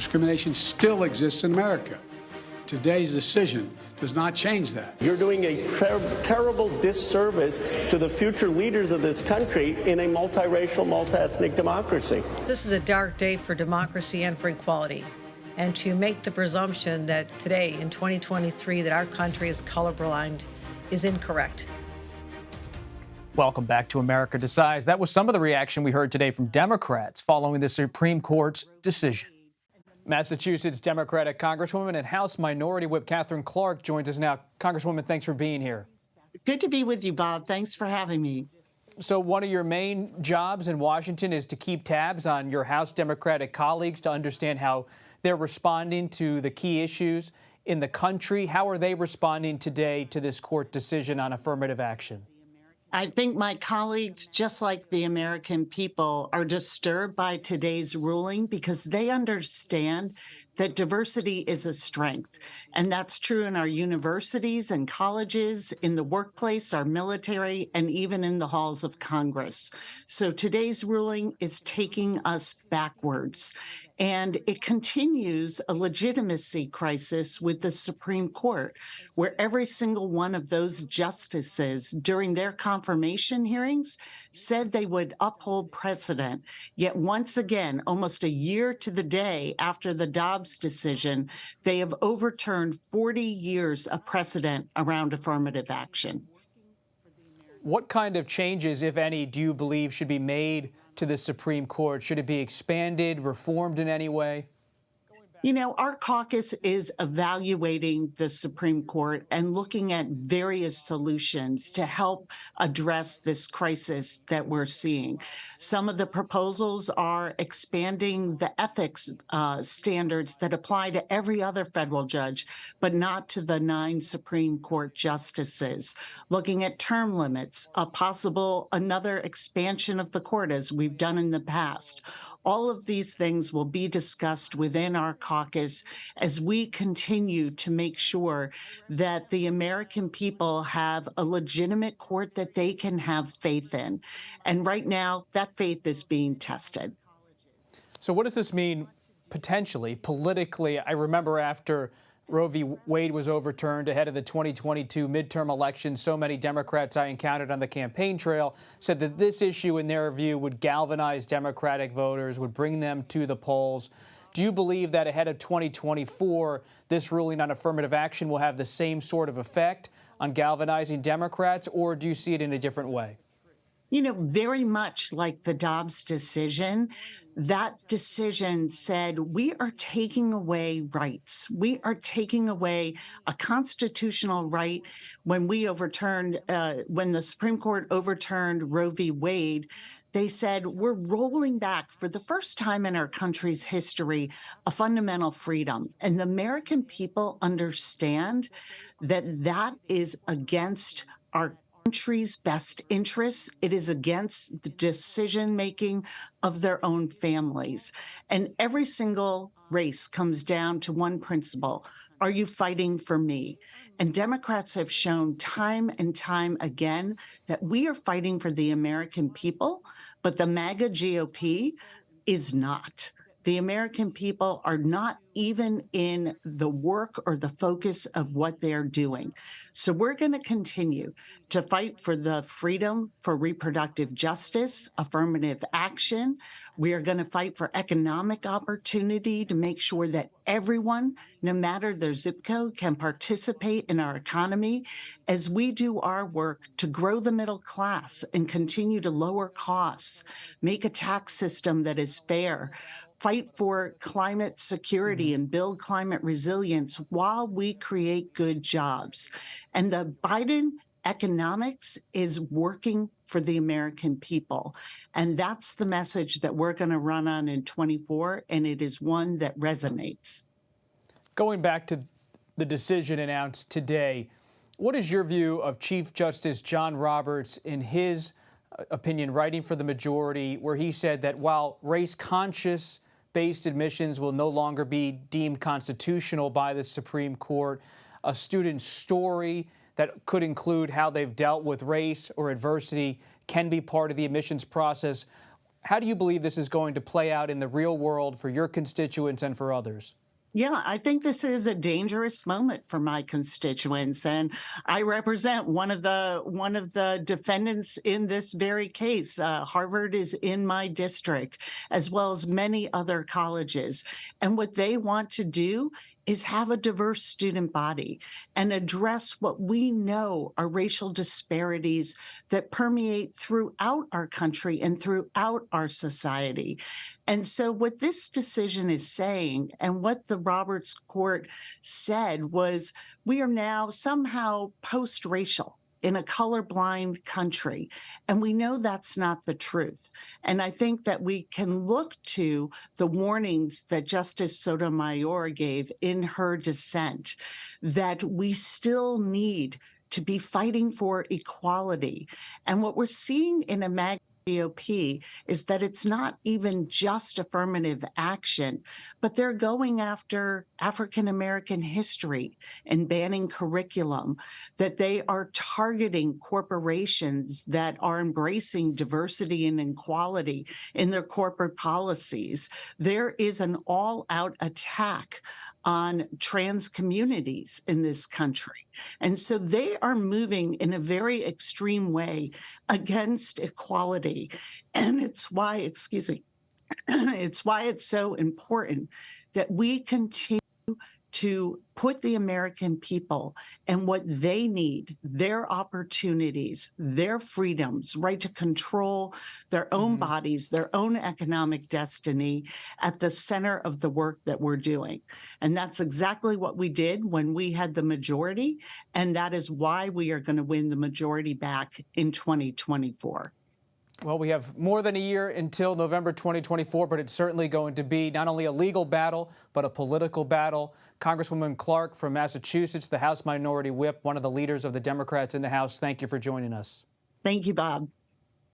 Discrimination still exists in America. Today's decision does not change that. You're doing a terrible disservice to the future leaders of this country in a multiracial, multi-ethnic democracy. This is a dark day for democracy and for equality. And to make the presumption that today, in 2023, that our country is colorblind is incorrect. Welcome back to America Decides. That was some of the reaction we heard today from Democrats following the Supreme Court's decision. Massachusetts Democratic Congresswoman and House Minority Whip Katherine Clark joins us now. Congresswoman, thanks for being here. Good to be with you, Bob. Thanks for having me. So one of your main jobs in Washington is to keep tabs on your House Democratic colleagues to understand how they're responding to the key issues in the country. How are they responding today to this court decision on affirmative action? I think my colleagues, just like the American people, are disturbed by today's ruling because they understand that diversity is a strength. And that's true in our universities and colleges, in the workplace, our military, and even in the halls of Congress. So today's ruling is taking us backwards. And it continues a legitimacy crisis with the Supreme Court, where every single one of those justices during their confirmation hearings said they would uphold precedent. Yet once again, almost a year to the day after the Dobbs decision, they have overturned 40 years of precedent around affirmative action. What kind of changes, if any, do you believe should be made to the Supreme Court? Should it be expanded, reformed in any way? You know, our caucus is evaluating the Supreme Court and looking at various solutions to help address this crisis that we're seeing. Some of the proposals are expanding the ethics standards that apply to every other federal judge, but not to the 9 Supreme Court justices. Looking at term limits, another expansion of the court as we've done in the past. All of these things will be discussed within our caucus as we continue to make sure that the American people have a legitimate court that they can have faith in. And right now, that faith is being tested. So what does this mean potentially, politically? I remember after Roe v. Wade was overturned ahead of the 2022 midterm election, so many Democrats I encountered on the campaign trail said that this issue, in their view, would galvanize Democratic voters, would bring them to the polls. Do you believe that ahead of 2024, this ruling on affirmative action will have the same sort of effect on galvanizing Democrats, or do you see it in a different way? You know, very much like the Dobbs decision, that decision said we are taking away rights. We are taking away a constitutional right. When when the Supreme Court overturned Roe v. Wade, they said we're rolling back for the first time in our country's history a fundamental freedom. And the American people understand that that is against our country's best interests. It is against the decision-making of their own families. And every single race comes down to one principle. Are you fighting for me? And Democrats have shown time and time again that we are fighting for the American people, but the MAGA GOP is not. The American people are not even in the work or the focus of what they're doing. So we're going to continue to fight for the freedom for reproductive justice, affirmative action. We are going to fight for economic opportunity to make sure that everyone, no matter their zip code, can participate in our economy as we do our work to grow the middle class and continue to lower costs, make a tax system that is fair, fight for climate security and build climate resilience while we create good jobs. And the Biden economics is working for the American people. And that's the message that we're going to run on in 24, and it is one that resonates. Going back to the decision announced today, what is your view of Chief Justice John Roberts in his opinion, writing for the majority, where he said that while race-conscious based admissions will no longer be deemed constitutional by the Supreme Court, a student's story that could include how they've dealt with race or adversity can be part of the admissions process. How do you believe this is going to play out in the real world for your constituents and for others? Yeah, I think this is a dangerous moment for my constituents, and I represent one of the defendants in this very case. Harvard is in my district, as well as many other colleges, and what they want to do is have a diverse student body and address what we know are racial disparities that permeate throughout our country and throughout our society. And so what this decision is saying, and what the Roberts Court said, was we are now somehow post-racial in a colorblind country. And we know that's not the truth. And I think that we can look to the warnings that Justice Sotomayor gave in her dissent, that we still need to be fighting for equality. And what we're seeing in a GOP is that it's not even just affirmative action, but they're going after African-American history and banning curriculum, that they are targeting corporations that are embracing diversity and equality in their corporate policies. There is an all-out attack on trans communities in this country. And so they are moving in a very extreme way against equality. And it's why, it's why it's so important that we continue to put the American people and what they need, their opportunities, their freedoms, right to control their own bodies, their own economic destiny at the center of the work that we're doing. And that's exactly what we did when we had the majority. And that is why we are going to win the majority back in 2024. Well, we have more than a year until November 2024, but it's certainly going to be not only a legal battle, but a political battle. Congresswoman Clark from Massachusetts, the House Minority Whip, one of the leaders of the Democrats in the House, thank you for joining us. Thank you, Bob.